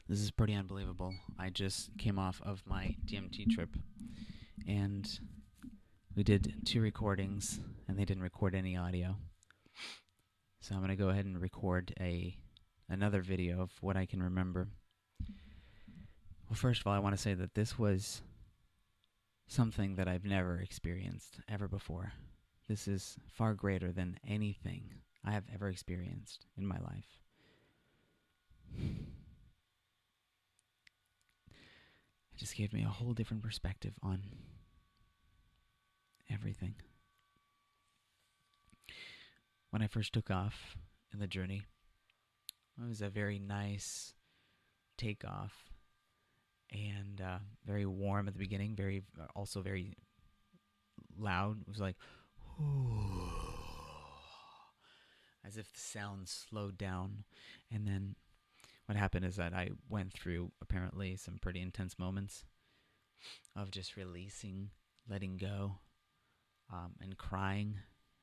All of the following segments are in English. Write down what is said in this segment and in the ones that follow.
This is pretty unbelievable. I just came off of my DMT trip, and we did 2 recordings, and they didn't record any audio. So I'm gonna go ahead and record another video of what I can remember. Well, first of all, I want to say that this was something that I've never experienced ever before. This is far greater than anything I have ever experienced in my life. It just gave me a whole different perspective on everything. When I first took off in the journey, it was a very nice takeoff and very warm at the beginning, also very loud. It was like, as if the sound slowed down. And then what happened is that I went through apparently some pretty intense moments of just releasing, letting go, and crying,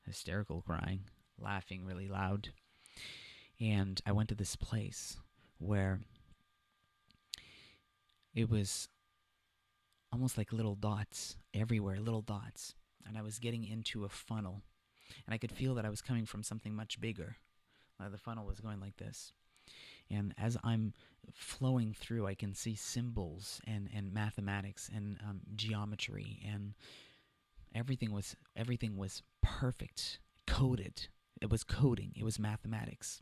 hysterical crying, laughing really loud. And I went to this place where it was almost like little dots everywhere, little dots. And I was getting into a funnel. And I could feel that I was coming from something much bigger. The funnel was going like this. And as I'm flowing through, I can see symbols and mathematics and geometry, and everything was perfect, coded. It was coding. It was mathematics,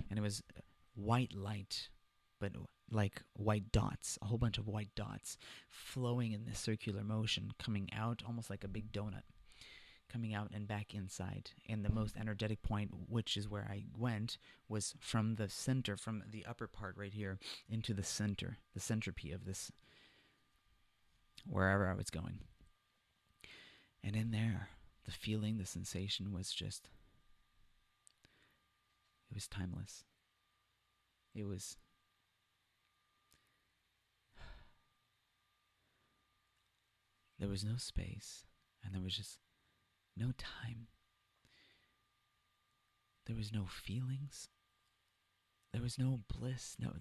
and it was white light, but like white dots, a whole bunch of white dots flowing in this circular motion, coming out almost like a big donut, coming out and back inside. And the most energetic point, which is where I went, was from the center, from the upper part right here into the center, the centropy of this, wherever I was going. And in there, the feeling, the sensation was just, it was timeless. It was, there was no space, and there was just no time. There was no feelings. There was no bliss. There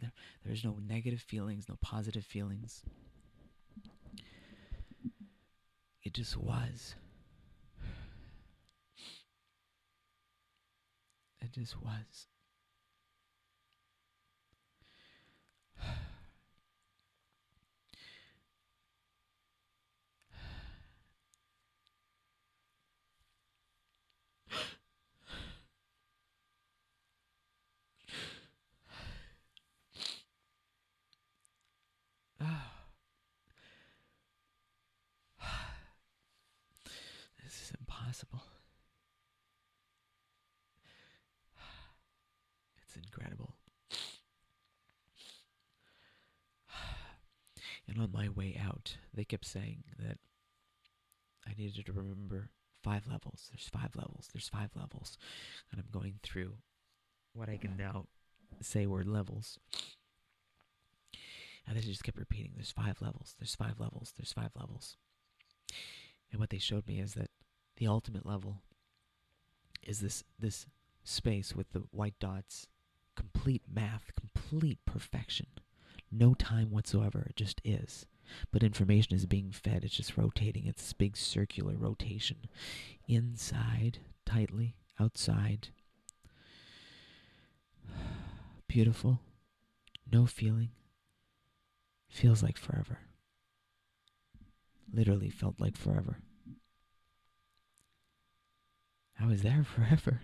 was no negative feelings, no positive feelings. It just was. It just was. This is impossible. It's incredible. And on my way out, they kept saying that I needed to remember 5 levels. There's 5 levels. There's 5 levels. And I'm going through what I can now say were levels. And they just kept repeating, there's 5 levels. There's 5 levels. There's 5 levels. And what they showed me is that the ultimate level is this space with the white dots, complete math, complete perfection. No time whatsoever. It just is. But information is being fed. It's just rotating. It's this big circular rotation. Inside, tightly. Outside. Beautiful. No feeling. Feels like forever. Literally felt like forever. I was there forever.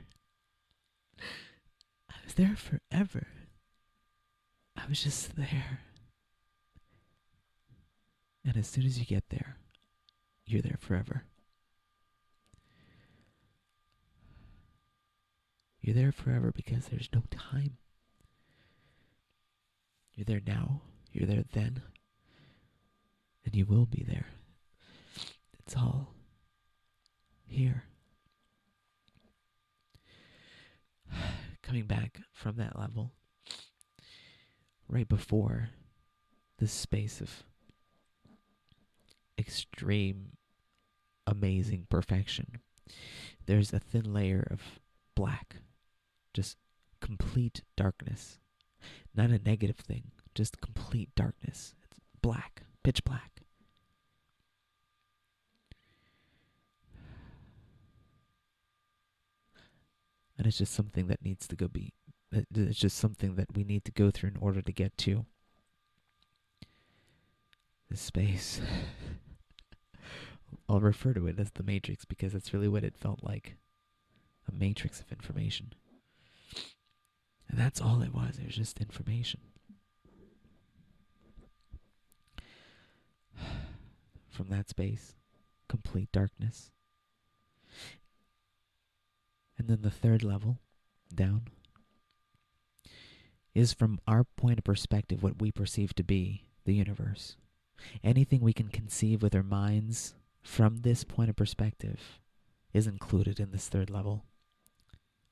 I was there forever. I was just there. And as soon as you get there, you're there forever. You're there forever because there's no time. You're there now, you're there then, and you will be there. It's all here. Coming back from that level, right before this space of extreme, amazing perfection, there's a thin layer of black, just complete darkness. Not a negative thing, just complete darkness. It's black, pitch black. And it's just something that needs to it's just something that we need to go through in order to get to this space. I'll refer to it as the Matrix because that's really what it felt like. A matrix of information. And that's all it was. It was just information. From that space, complete darkness. And then the third level, down, is from our point of perspective what we perceive to be the universe. Anything we can conceive with our minds from this point of perspective is included in this third level.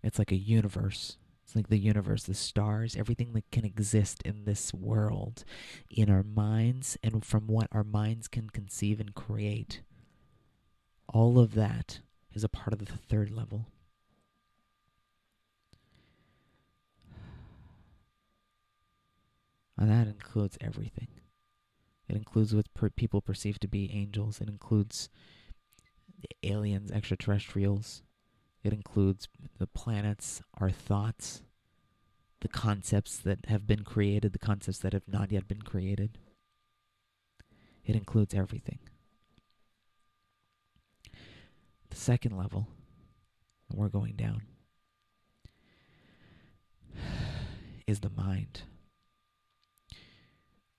It's like a universe. It's like the universe, the stars, everything that can exist in this world, in our minds, and from what our minds can conceive and create. All of that is a part of the third level. And that includes everything. It includes what people perceive to be angels. It includes aliens, extraterrestrials. It includes the planets, our thoughts, the concepts that have been created, the concepts that have not yet been created. It includes everything. The second level, and we're going down, is the mind.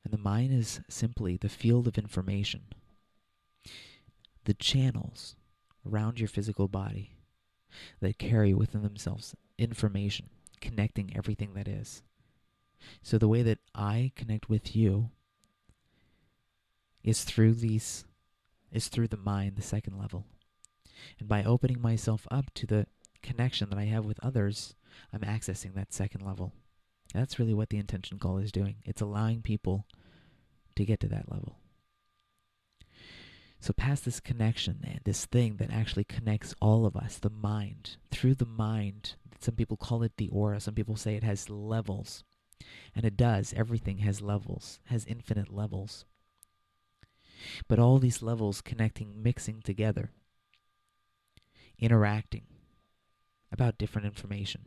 And the mind is simply the field of information, the channels around your physical body that carry within themselves information, connecting everything that is. So the way that I connect with you is through the mind, the second level. And by opening myself up to the connection that I have with others, I'm accessing that second level. That's really what the intention call is doing. It's allowing people to get to that level. So past this connection, this thing that actually connects all of us, the mind, through the mind, some people call it the aura, some people say it has levels. And it does. Everything has levels, has infinite levels. But all these levels connecting, mixing together, interacting about different information,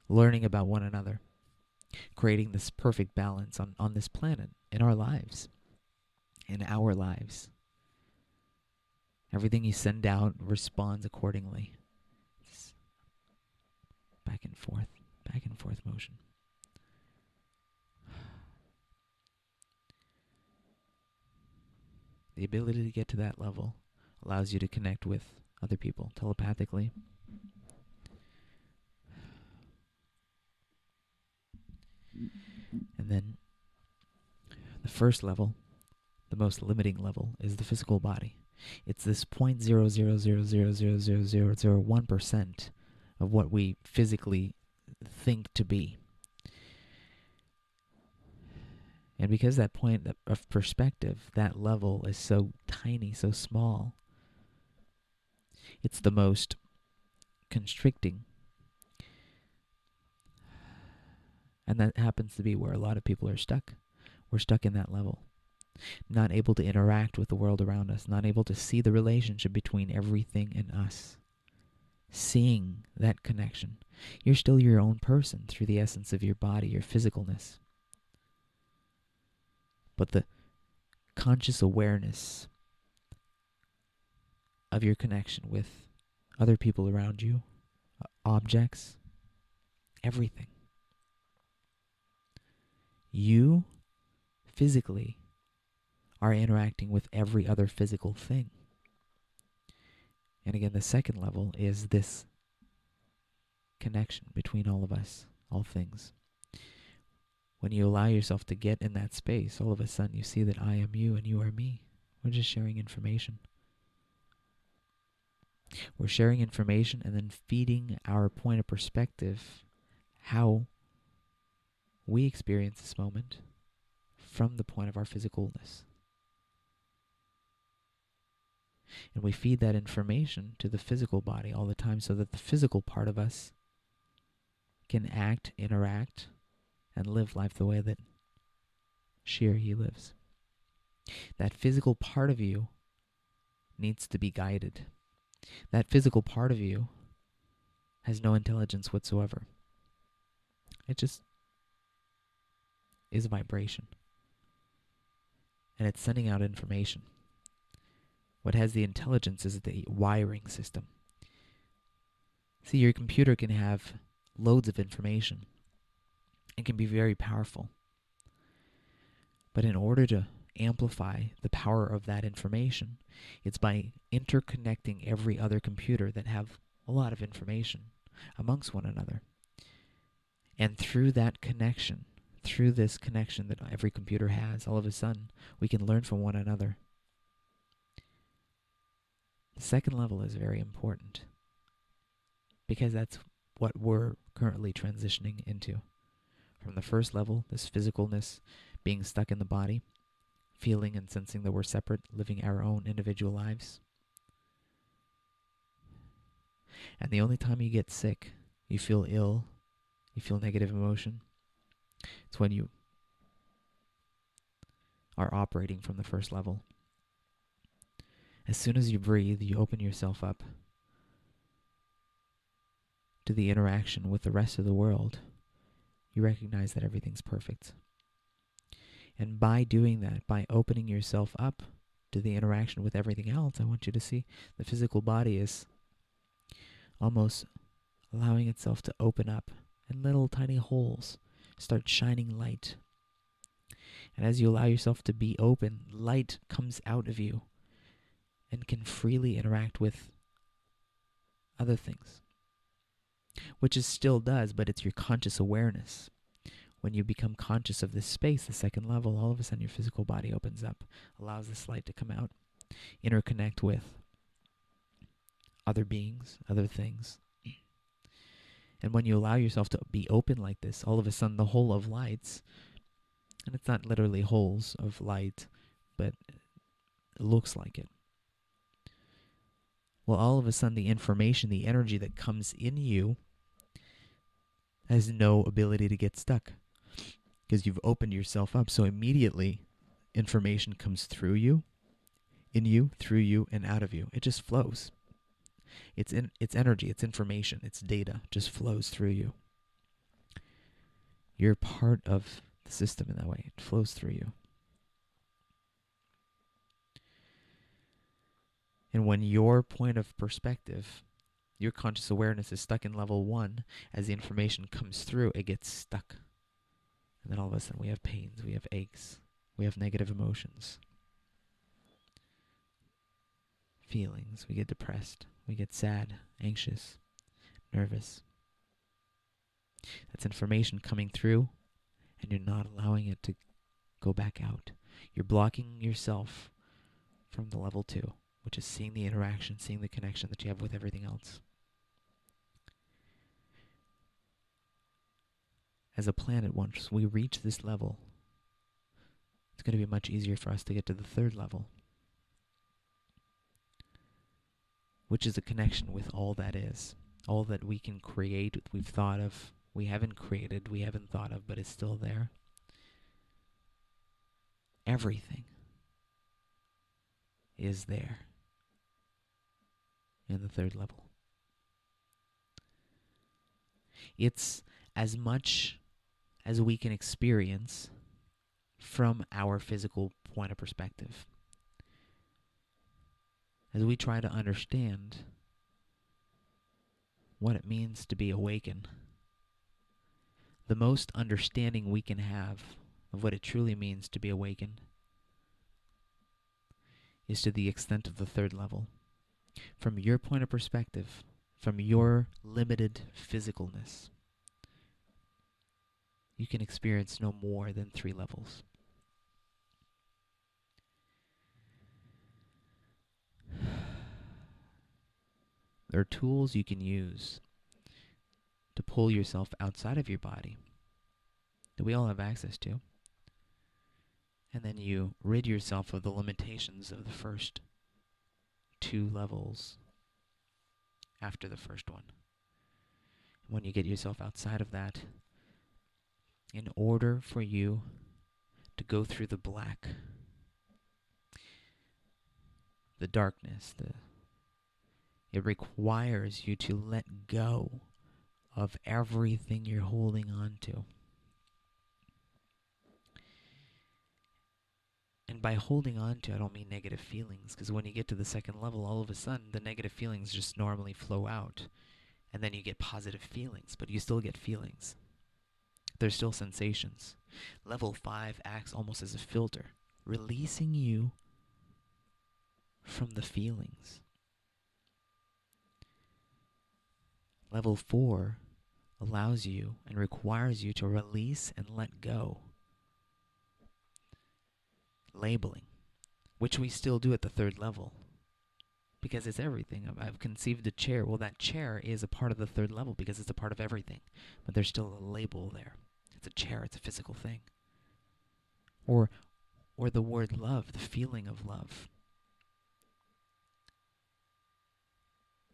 learning about one another, creating this perfect balance on this planet, in our lives. In our lives. Everything you send out responds accordingly. It's back and forth motion. The ability to get to that level allows you to connect with other people telepathically. And then the first level, the most limiting level, is the physical body. It's this 0.000000001% of what we physically think to be. And because that point of perspective, that level is so tiny, so small, it's the most constricting. And that happens to be where a lot of people are stuck. We're stuck in that level. Not able to interact with the world around us, not able to see the relationship between everything and us. Seeing that connection. You're still your own person through the essence of your body, your physicalness. But the conscious awareness of your connection with other people around you, objects, everything. You physically are interacting with every other physical thing. And again, the second level is this connection between all of us, all things. When you allow yourself to get in that space, all of a sudden you see that I am you and you are me. We're just sharing information. We're sharing information and then feeding our point of perspective, how we experience this moment from the point of our physicalness. And we feed that information to the physical body all the time so that the physical part of us can act, interact, and live life the way that she or he lives. That physical part of you needs to be guided. That physical part of you has no intelligence whatsoever. It just is a vibration. And it's sending out information. What has the intelligence is the wiring system. See, your computer can have loads of information. It can be very powerful. But in order to amplify the power of that information, it's by interconnecting every other computer that have a lot of information amongst one another. And through that connection, through this connection that every computer has, all of a sudden, we can learn from one another. The second level is very important because that's what we're currently transitioning into. From the first level, this physicalness, being stuck in the body, feeling and sensing that we're separate, living our own individual lives. And the only time you get sick, you feel ill, you feel negative emotion, it's when you are operating from the first level. As soon as you breathe, you open yourself up to the interaction with the rest of the world. You recognize that everything's perfect. And by doing that, by opening yourself up to the interaction with everything else, I want you to see the physical body is almost allowing itself to open up, and little tiny holes start shining light. And as you allow yourself to be open, light comes out of you and can freely interact with other things, which it still does, but it's your conscious awareness. When you become conscious of this space, the second level, all of a sudden your physical body opens up, allows this light to come out, interconnect with other beings, other things. And when you allow yourself to be open like this, all of a sudden the hole of lights, and it's not literally holes of light, but it looks like it. Well, all of a sudden the information, the energy that comes in you has no ability to get stuck because you've opened yourself up. So immediately information comes through you, in you, through you, and out of you. It just flows. It's energy, it's information, it's data, just flows through you. You're part of the system in that way. It flows through you. And when your point of perspective, your conscious awareness is stuck in level 1, as the information comes through, it gets stuck. And then all of a sudden we have pains, we have aches, we have negative emotions, feelings. We get depressed, we get sad, anxious, nervous. That's information coming through, and you're not allowing it to go back out. You're blocking yourself from the level 2, which is seeing the interaction, seeing the connection that you have with everything else. As a planet, once we reach this level, it's going to be much easier for us to get to the third level, which is a connection with all that is, all that we can create, we've thought of, we haven't created, we haven't thought of, but it's still there. Everything is there in the third level. It's as much as we can experience from our physical point of perspective. As we try to understand what it means to be awakened, the most understanding we can have of what it truly means to be awakened is to the extent of the third level. From your point of perspective, from your limited physicalness, you can experience no more than 3 levels. There are tools you can use to pull yourself outside of your body that we all have access to. And then you rid yourself of the limitations of the first 2 levels after the first one. When you get yourself outside of that, In order for you to go through the black, the darkness, it requires you to let go of everything you're holding on to. And by holding on to, I don't mean negative feelings, because when you get to the second level, all of a sudden, the negative feelings just normally flow out. And then you get positive feelings, but you still get feelings. There's still sensations. Level 5 acts almost as a filter, releasing you from the feelings. Level 4 allows you and requires you to release and let go. Labeling, which we still do at the third level, because it's everything. I've conceived a chair. Well, that chair is a part of the third level because it's a part of everything, but there's still a label there. It's a chair. It's a physical thing. Or the word love, the feeling of love.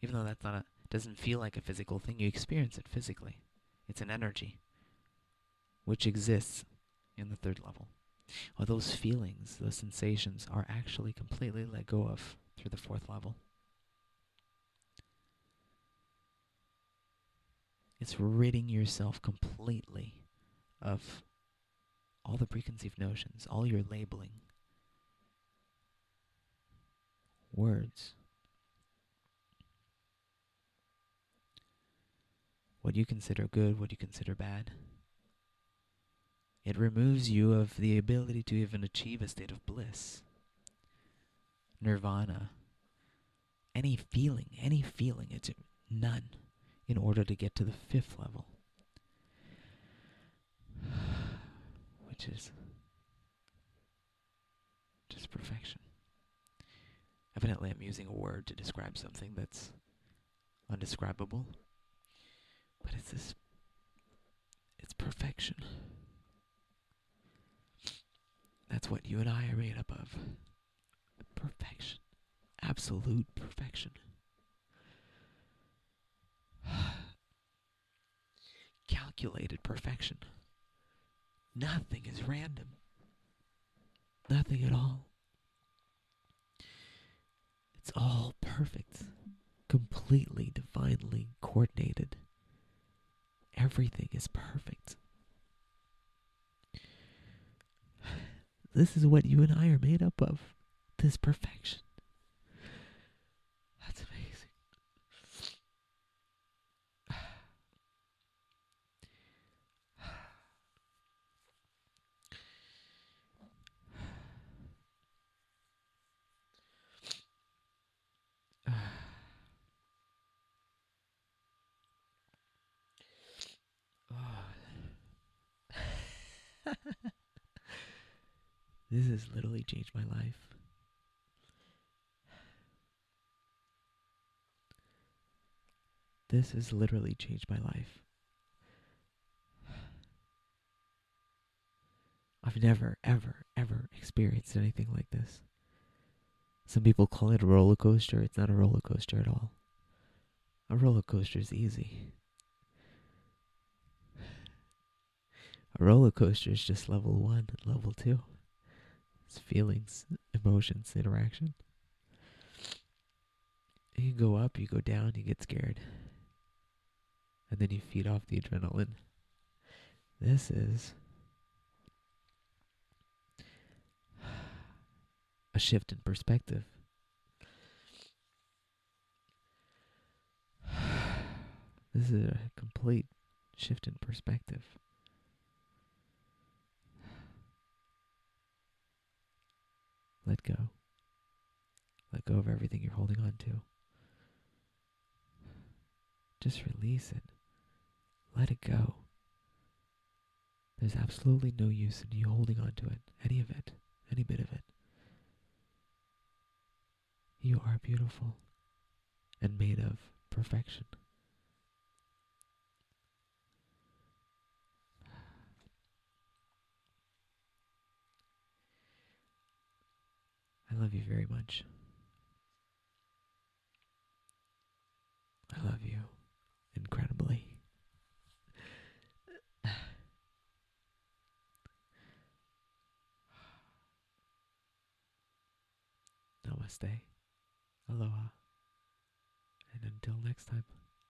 Even though doesn't feel like a physical thing, you experience it physically. It's an energy which exists in the third level. Well, those feelings, those sensations are actually completely let go of through the fourth level. It's ridding yourself completely of all the preconceived notions, all your labeling, words, what you consider good, what you consider bad. It removes you of the ability to even achieve a state of bliss, nirvana, any feeling, it's none, in order to get to the fifth level, which is just perfection. Evidently, I'm using a word to describe something that's undescribable, but it's perfection. That's what you and I are made up of. Perfection. Absolute perfection. Calculated perfection. Nothing is random. Nothing at all. It's all perfect. Completely, divinely coordinated. Everything is perfect. This is what you and I are made up of. This perfection. That's amazing. This has literally changed my life. This has literally changed my life. I've never, ever, ever experienced anything like this. Some people call it a roller coaster. It's not a roller coaster at all. A roller coaster is easy. A roller coaster is just level 1 and level 2. It's feelings, emotions, interaction. You go up, you go down, you get scared. And then you feed off the adrenaline. This is a shift in perspective. This is a complete shift in perspective. Let go. Let go of everything you're holding on to. Just release it. Let it go. There's absolutely no use in you holding on to it, any of it, any bit of it. You are beautiful and made of perfection. I love you very much. I love you incredibly. Namaste. Aloha. And until next time.